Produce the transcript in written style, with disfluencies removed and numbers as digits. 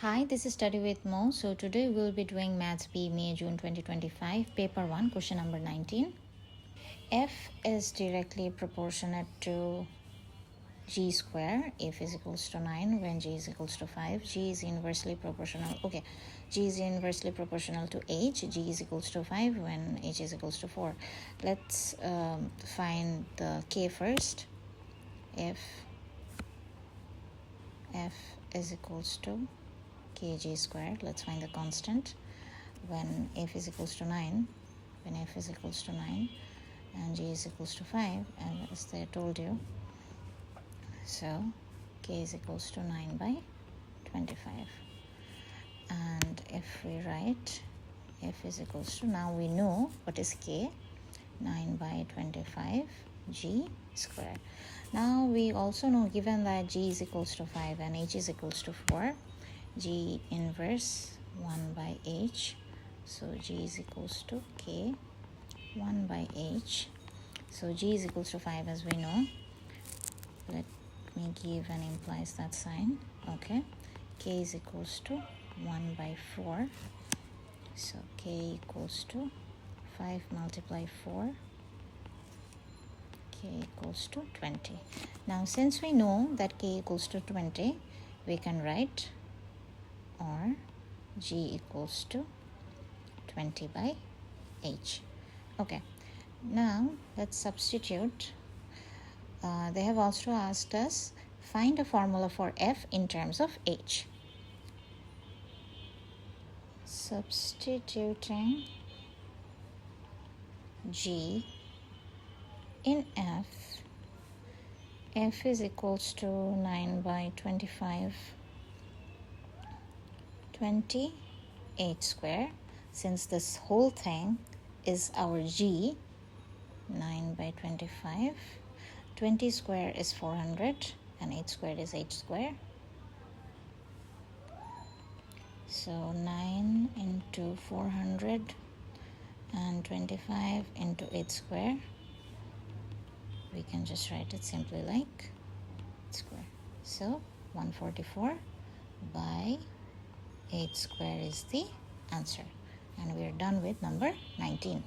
Hi, this is Study with Mo. So today we'll be doing Maths B, May, June 2025, Paper 1, question number 19. F is directly proportionate to G square if is equals to 9 when G is equals to 5. G is inversely proportional. Okay, G is inversely proportional to H. G is equals to 5 when H is equals to 4. Let's find the K first. If F is equals to kg squared. Let's find the constant when f is equals to 9, when f is equals to 9 and g is equals to 5, and as I told you, so k is equals to 9 by 25. And if we write f is equals to, now we know what is k, 9 by 25 g squared. Now we also know, given that g is equals to 5 and h is equals to 4, G inverse 1 by h, so G is equals to K 1 by h. So G is equals to 5 as we know. Let me give and implies that sign. Okay, K is equals to 1 by 4, so K equals to 5 multiply 4, K equals to 20. Now since we know that K equals to 20, we can write or G equals to 20 by h. Okay, now let's substitute. They have also asked us find a formula for f in terms of h. Substituting G in f is equals to 9 by 25 28 square. Since this whole thing is our G, 9 by 25, 20 square is 400 and 8 square is 8 square. So 9 into 400 and 25 into 8 square. We can just write it simply like square. So 144 by 8 square is the answer, and we are done with number 19.